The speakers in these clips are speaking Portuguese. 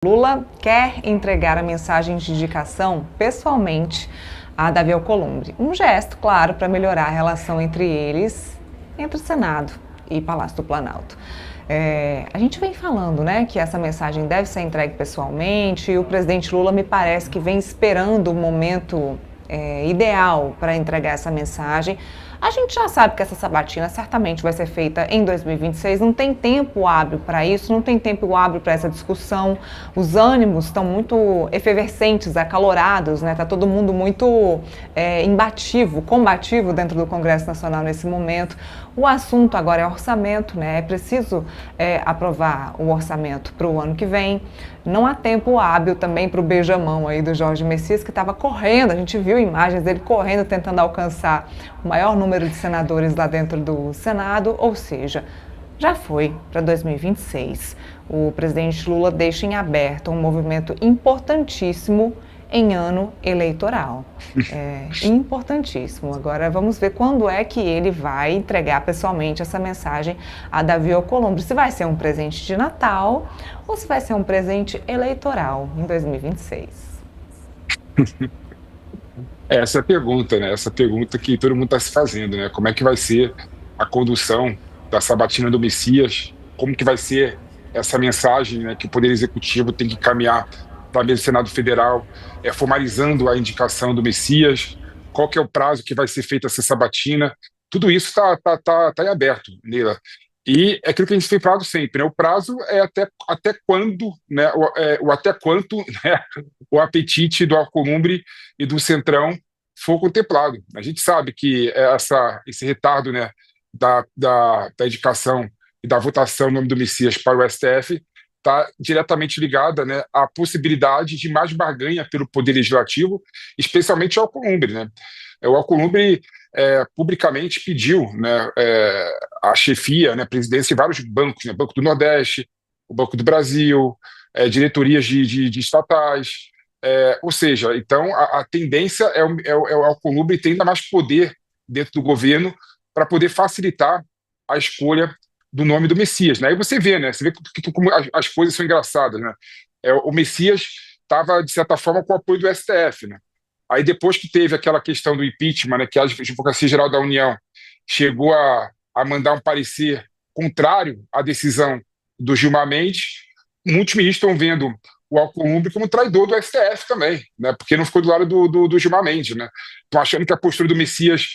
Lula quer entregar a mensagem de indicação pessoalmente a Davi Alcolumbre. Um gesto, claro, para melhorar a relação entre eles, entre o Senado e Palácio do Planalto. A gente vem falando, né, que essa mensagem deve ser entregue pessoalmente, e o presidente Lula me parece que vem esperando o momento ideal para entregar essa mensagem. A gente já sabe que essa sabatina certamente vai ser feita em 2026, não tem tempo hábil para isso, não tem tempo hábil para essa discussão. Os ânimos estão muito efervescentes, acalorados, né? Tá todo mundo muito combativo dentro do Congresso Nacional nesse momento. O assunto agora é orçamento, né? É preciso aprovar o orçamento para o ano que vem. Não há tempo hábil também para o beijamão aí do Jorge Messias, que estava correndo, a gente viu imagens dele correndo, tentando alcançar o maior número de senadores lá dentro do Senado, ou seja, já foi para 2026. O presidente Lula deixa em aberto um movimento importantíssimo em ano eleitoral. Importantíssimo. Agora vamos ver quando é que ele vai entregar pessoalmente essa mensagem a Davi Alcolumbre. Se vai ser um presente de Natal ou se vai ser um presente eleitoral em 2026. Essa é a pergunta, né? Essa pergunta que todo mundo está se fazendo, né? Como é que vai ser a condução da sabatina do Messias? Como que vai ser essa mensagem, né, que o Poder Executivo tem que caminhar para a mesa do Senado Federal, formalizando a indicação do Messias? Qual que é o prazo que vai ser feita essa sabatina? Tudo isso tá em aberto, Neila. E é aquilo que a gente tem falado sempre, né? O prazo é até quando, né? O até quanto, né, o apetite do Alcolumbre e do Centrão for contemplado. A gente sabe que esse retardo, né, da indicação e da votação no nome do Messias para o STF está diretamente ligada, né, à possibilidade de mais barganha pelo Poder Legislativo, especialmente o Alcolumbre, né? O Alcolumbre publicamente pediu, né, a chefia, né, a presidência de vários bancos, né, Banco do Nordeste, o Banco do Brasil, diretorias de estatais, ou seja, então a tendência é o Alcolumbre ter ainda mais poder dentro do governo para poder facilitar a escolha do nome do Messias, né? Aí você vê, né? Você vê como as coisas são engraçadas, né? O Messias estava, de certa forma, com o apoio do STF, né? Aí depois que teve aquela questão do impeachment, né, que a Advocacia Geral da União chegou a mandar um parecer contrário à decisão do Gilmar Mendes, muitos ministros estão vendo o Alcolumbre como traidor do STF também, né? Porque não ficou do lado do Gilmar Mendes, né? Estão achando que a postura do Messias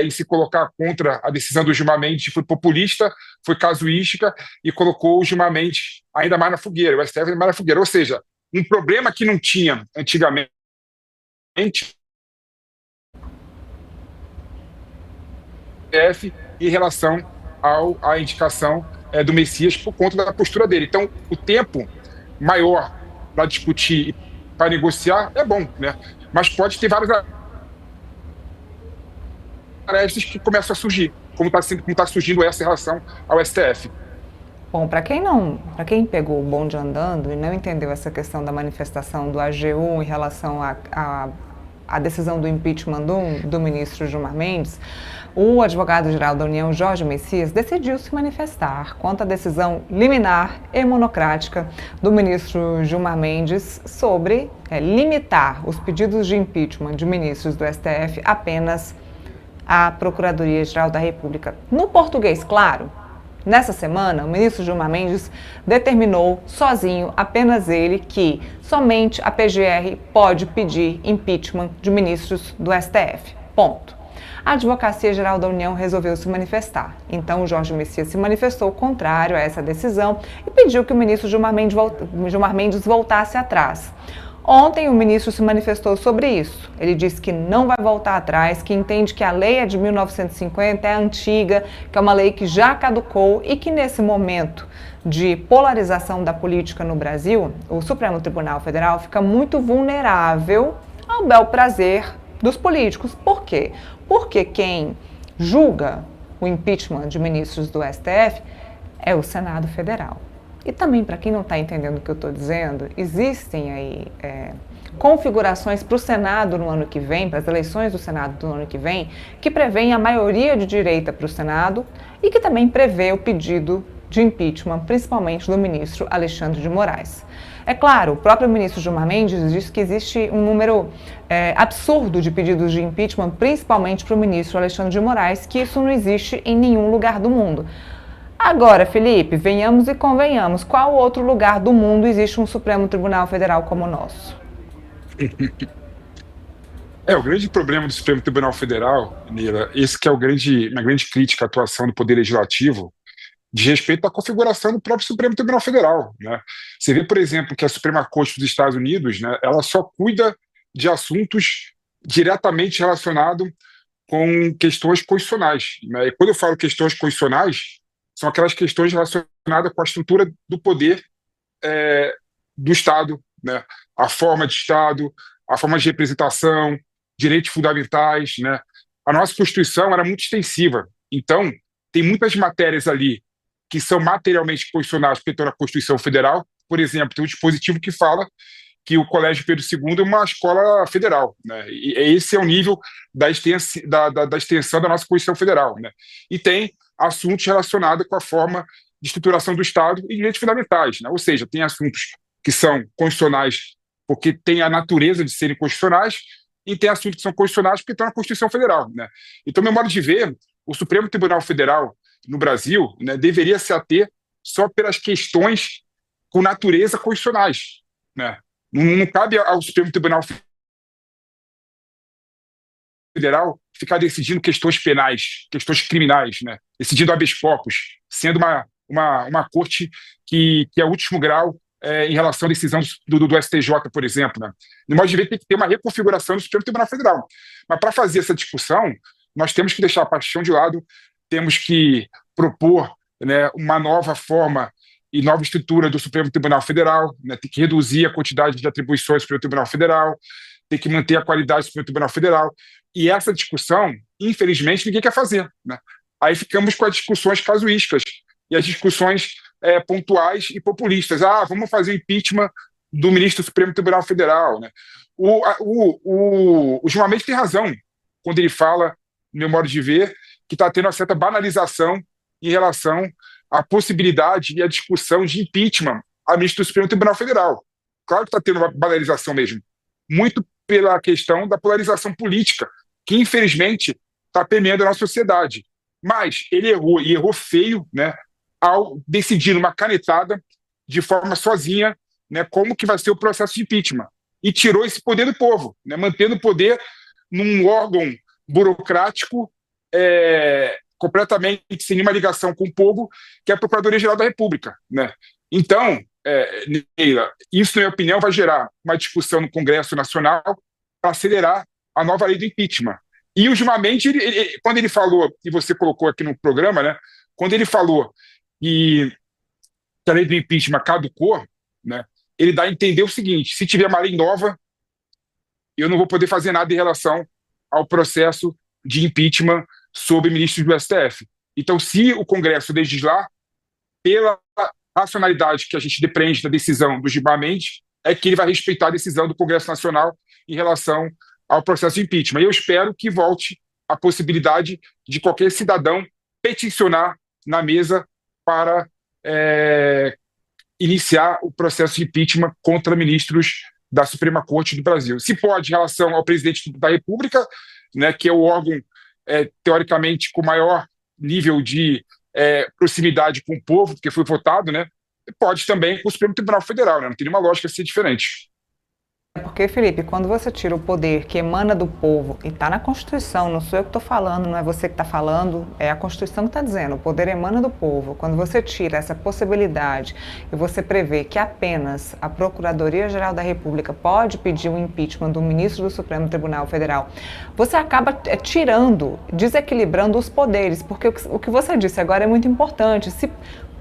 em se colocar contra a decisão do Gilmar Mendes foi populista, foi casuística e colocou o Gilmar Mendes ainda mais na fogueira, o STF ainda mais na fogueira. Ou seja, um problema que não tinha antigamente STF em relação à indicação do Messias por conta da postura dele. Então, o tempo maior para discutir e para negociar é bom, né? Mas pode ter várias arestas que começam a surgir, como tá surgindo essa relação ao STF. Bom, para quem pegou o bonde andando e não entendeu essa questão da manifestação do AGU em relação à decisão do impeachment do ministro Gilmar Mendes, o advogado-geral da União, Jorge Messias, decidiu se manifestar contra a decisão liminar e monocrática do ministro Gilmar Mendes sobre limitar os pedidos de impeachment de ministros do STF apenas à Procuradoria-Geral da República. No português, claro, nessa semana, o ministro Gilmar Mendes determinou sozinho, apenas ele, que somente a PGR pode pedir impeachment de ministros do STF. Ponto. A Advocacia Geral da União resolveu se manifestar. Então, o Jorge Messias se manifestou contrário a essa decisão e pediu que o ministro Gilmar Mendes voltasse atrás. Ontem, o ministro se manifestou sobre isso. Ele disse que não vai voltar atrás, que entende que a lei é de 1950, é antiga, que é uma lei que já caducou e que nesse momento de polarização da política no Brasil, o Supremo Tribunal Federal fica muito vulnerável ao bel prazer dos políticos. Por quê? Porque quem julga o impeachment de ministros do STF é o Senado Federal. E também, para quem não está entendendo o que eu estou dizendo, existem aí configurações para o Senado no ano que vem, para as eleições do Senado do ano que vem, que prevêem a maioria de direita para o Senado e que também prevê o pedido de impeachment, principalmente do ministro Alexandre de Moraes. É claro, o próprio ministro Gilmar Mendes disse que existe um número absurdo de pedidos de impeachment, principalmente para o ministro Alexandre de Moraes, que isso não existe em nenhum lugar do mundo. Agora, Felipe, venhamos e convenhamos, qual outro lugar do mundo existe um Supremo Tribunal Federal como o nosso? O grande problema do Supremo Tribunal Federal, Neila, esse que é uma grande crítica à atuação do Poder Legislativo, de respeito à configuração do próprio Supremo Tribunal Federal, né? Você vê, por exemplo, que a Suprema Corte dos Estados Unidos, né, ela só cuida de assuntos diretamente relacionados com questões constitucionais, né? E quando eu falo questões constitucionais, são aquelas questões relacionadas com a estrutura do poder do Estado, né? A forma de Estado, a forma de representação, direitos fundamentais, né? A nossa Constituição era muito extensiva, então tem muitas matérias ali que são materialmente constitucionais porque estão na Constituição Federal. Por exemplo, tem um dispositivo que fala que o Colégio Pedro II é uma escola federal, né? E esse é o nível da extensão da nossa Constituição Federal, né? E tem assuntos relacionados com a forma de estruturação do Estado e direitos fundamentais, né? Ou seja, tem assuntos que são constitucionais porque têm a natureza de serem constitucionais e tem assuntos que são constitucionais porque estão na Constituição Federal, né? Então, meu modo de ver, o Supremo Tribunal Federal no Brasil, né, deveria se ater só pelas questões com natureza constitucionais, né? Não cabe ao Supremo Tribunal Federal ficar decidindo questões penais, questões criminais, né? Decidindo habeas corpus, sendo uma corte que é o último grau em relação à decisão do STJ, por exemplo, né? No modo de ver, tem que ter uma reconfiguração do Supremo Tribunal Federal. Mas para fazer essa discussão, nós temos que deixar a paixão de lado, temos que propor, né, uma nova forma e nova estrutura do Supremo Tribunal Federal, né? Tem que reduzir a quantidade de atribuições do Supremo Tribunal Federal, tem que manter a qualidade do Supremo Tribunal Federal. E essa discussão, infelizmente, ninguém quer fazer, né? Aí ficamos com as discussões casuísticas e as discussões pontuais e populistas. Vamos fazer o impeachment do ministro do Supremo Tribunal Federal, né? O Gilmar Mendes tem razão quando ele fala, no meu modo de ver, que está tendo uma certa banalização em relação à possibilidade e à discussão de impeachment a ministro do Supremo Tribunal Federal. Claro que está tendo uma banalização mesmo, muito pela questão da polarização política, que infelizmente está permeando a nossa sociedade. Mas ele errou, e errou feio, né, ao decidir numa canetada, de forma sozinha, né, como que vai ser o processo de impeachment. E tirou esse poder do povo, né, mantendo o poder num órgão burocrático completamente sem nenhuma ligação com o povo, que é a Procuradoria-Geral da República, né? Então, Neila, isso, na minha opinião, vai gerar uma discussão no Congresso Nacional para acelerar a nova lei do impeachment. E o Gilmar Mendes, quando ele falou, e você colocou aqui no programa, né, quando ele falou que a lei do impeachment caducou, né, ele dá a entender o seguinte: se tiver uma lei nova, eu não vou poder fazer nada em relação ao processo de impeachment sobre ministros do STF. Então, se o Congresso legislar, pela racionalidade que a gente depreende da decisão do Gilmar Mendes, é que ele vai respeitar a decisão do Congresso Nacional em relação ao processo de impeachment. E eu espero que volte a possibilidade de qualquer cidadão peticionar na mesa para iniciar o processo de impeachment contra ministros da Suprema Corte do Brasil. Se pode, em relação ao presidente da República, né, que é o órgão, teoricamente, com maior nível de proximidade com o povo, porque foi votado, né, pode também com o Supremo Tribunal Federal, né, não tem nenhuma lógica ser diferente. Porque, Felipe, quando você tira o poder que emana do povo, e está na Constituição, não sou eu que estou falando, não é você que está falando, é a Constituição que está dizendo, o poder emana do povo. Quando você tira essa possibilidade e você prevê que apenas a Procuradoria-Geral da República pode pedir o impeachment do ministro do Supremo Tribunal Federal, você acaba desequilibrando os poderes, porque o que você disse agora é muito importante.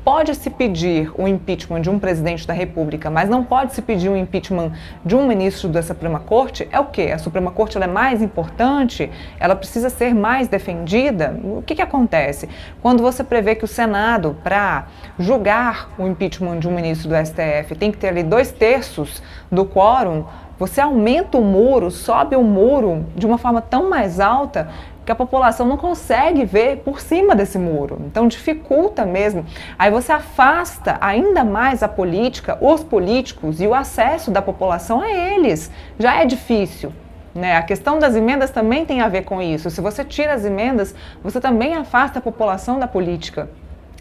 Pode-se pedir o impeachment de um presidente da República, mas não pode-se pedir o impeachment de um ministro da Suprema Corte? É o quê? A Suprema Corte ela é mais importante? Ela precisa ser mais defendida? O que acontece? Quando você prevê que o Senado, para julgar o impeachment de um ministro do STF, tem que ter ali 2/3 do quórum, você aumenta o muro, sobe o muro de uma forma tão mais alta que a população não consegue ver por cima desse muro. Então dificulta mesmo. Aí você afasta ainda mais a política, os políticos e o acesso da população a eles. Já é difícil. Né? A questão das emendas também tem a ver com isso. Se você tira as emendas, você também afasta a população da política.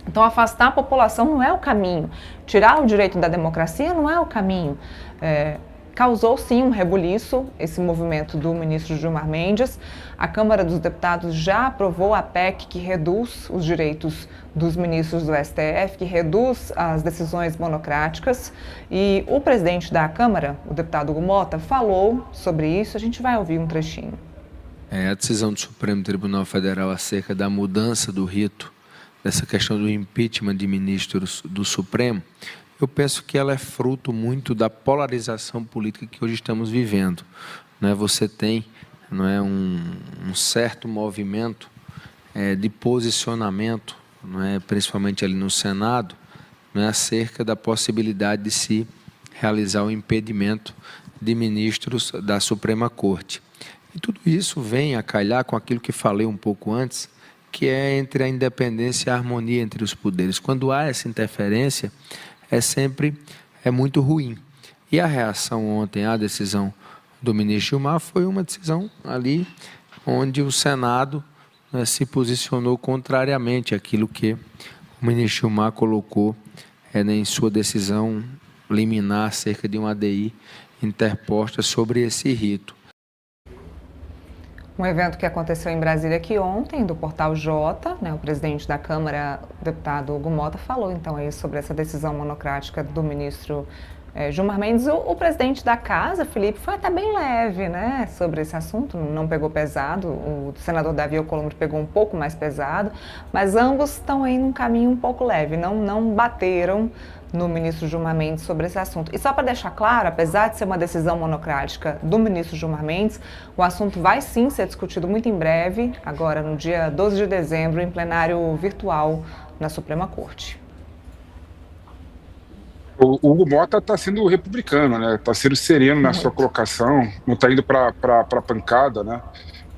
Então, afastar a população não é o caminho. Tirar o direito da democracia não é o caminho. Causou, sim, um rebuliço esse movimento do ministro Gilmar Mendes. A Câmara dos Deputados já aprovou a PEC que reduz os direitos dos ministros do STF, que reduz as decisões monocráticas. E o presidente da Câmara, o deputado Hugo Mota, falou sobre isso. A gente vai ouvir um trechinho. A decisão do Supremo Tribunal Federal acerca da mudança do rito, dessa questão do impeachment de ministros do Supremo, eu penso que ela é fruto muito da polarização política que hoje estamos vivendo. Você tem um certo movimento de posicionamento, principalmente ali no Senado, acerca da possibilidade de se realizar o impedimento de ministros da Suprema Corte. E tudo isso vem a calhar com aquilo que falei um pouco antes, que é entre a independência e a harmonia entre os poderes. Quando há essa interferência, é muito ruim. E a reação ontem à decisão do ministro Gilmar foi uma decisão ali onde o Senado se posicionou contrariamente àquilo que o ministro Gilmar colocou em sua decisão liminar acerca de uma ADI interposta sobre esse rito. Um evento que aconteceu em Brasília aqui ontem, do Portal J, o presidente da Câmara, o deputado Hugo Mota, falou então aí sobre essa decisão monocrática do ministro Gilmar Mendes. O presidente da casa, Felipe, foi até bem leve, sobre esse assunto, não pegou pesado. O senador Davi Alcolumbre pegou um pouco mais pesado, mas ambos estão aí num caminho um pouco leve, não bateram no ministro Gilmar Mendes sobre esse assunto. E só para deixar claro, apesar de ser uma decisão monocrática do ministro Gilmar Mendes, o assunto vai sim ser discutido muito em breve, agora no dia 12 de dezembro, em plenário virtual na Suprema Corte. O Hugo Mota está sendo republicano, está sendo sereno na sua colocação, não está indo para a pancada,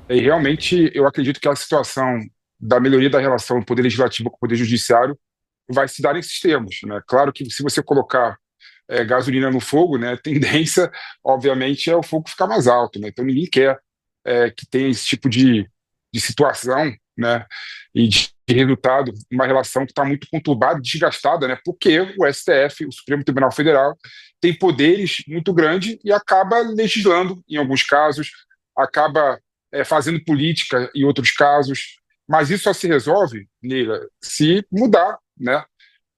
E realmente eu acredito que a situação da melhoria da relação do Poder Legislativo com o Poder Judiciário vai se dar nesses termos, Claro que se você colocar gasolina no fogo, a tendência, obviamente, é o fogo ficar mais alto, Então ninguém quer que tenha esse tipo de situação, E de resultado, uma relação que está muito conturbada, desgastada, Porque o STF, o Supremo Tribunal Federal, tem poderes muito grandes e acaba legislando em alguns casos, acaba fazendo política em outros casos, mas isso só se resolve, Neila, se mudar,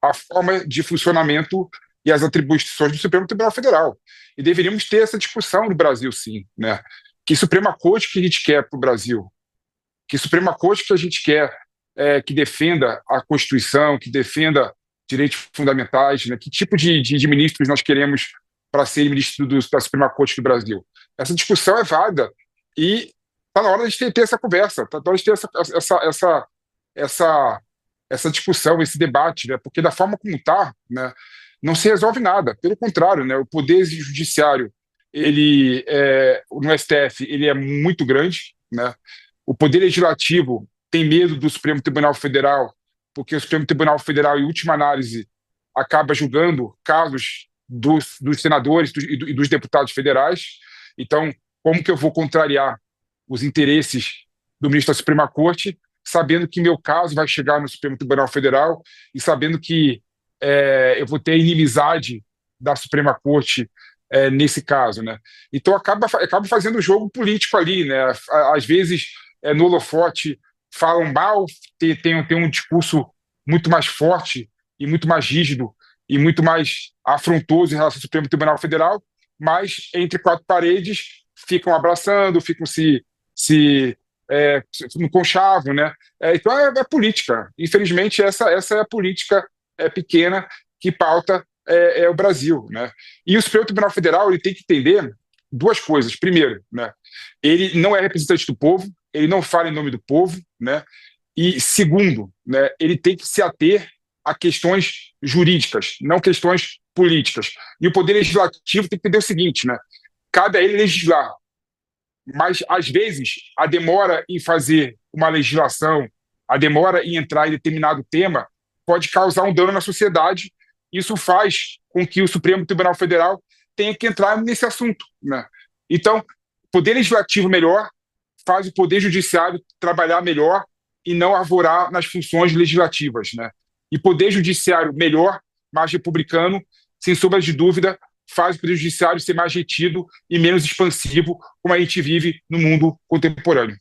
a forma de funcionamento e as atribuições do Supremo Tribunal Federal. E deveríamos ter essa discussão no Brasil, sim, Que Suprema Corte que a gente quer para o Brasil? Que Suprema Corte que a gente quer que defenda a Constituição, que defenda direitos fundamentais, Que tipo de ministros nós queremos para ser ministro da Suprema Corte do Brasil? Essa discussão é válida e está na hora de ter essa conversa, está na hora de ter essa discussão, esse debate, Porque da forma como está, não se resolve nada. Pelo contrário, o Poder Judiciário, ele, no STF, ele é muito grande, O Poder Legislativo tem medo do Supremo Tribunal Federal, porque o Supremo Tribunal Federal, em última análise, acaba julgando casos dos senadores e dos deputados federais. Então, como que eu vou contrariar os interesses do ministro da Suprema Corte, sabendo que meu caso vai chegar no Supremo Tribunal Federal e sabendo que eu vou ter a inimizade da Suprema Corte nesse caso, Então acaba fazendo jogo político ali, Às vezes no holofote falam mal, tem um discurso muito mais forte e muito mais rígido e muito mais afrontoso em relação ao Supremo Tribunal Federal, mas entre quatro paredes ficam abraçando, ficam no conchavo, Então é política. Infelizmente, essa é a política pequena que pauta o Brasil, E o Supremo Tribunal Federal ele tem que entender duas coisas. Primeiro, ele não é representante do povo, ele não fala em nome do povo, E segundo, ele tem que se ater a questões jurídicas, não questões políticas. E o Poder Legislativo tem que entender o seguinte, cabe a ele legislar. Mas, às vezes, a demora em fazer uma legislação, a demora em entrar em determinado tema, pode causar um dano na sociedade. Isso faz com que o Supremo Tribunal Federal tenha que entrar nesse assunto, né? Então, poder legislativo melhor faz o poder judiciário trabalhar melhor e não arvorar nas funções legislativas, né? E poder judiciário melhor, mais republicano, sem sombra de dúvida, faz o poder judiciário ser mais retido e menos expansivo, como a gente vive no mundo contemporâneo.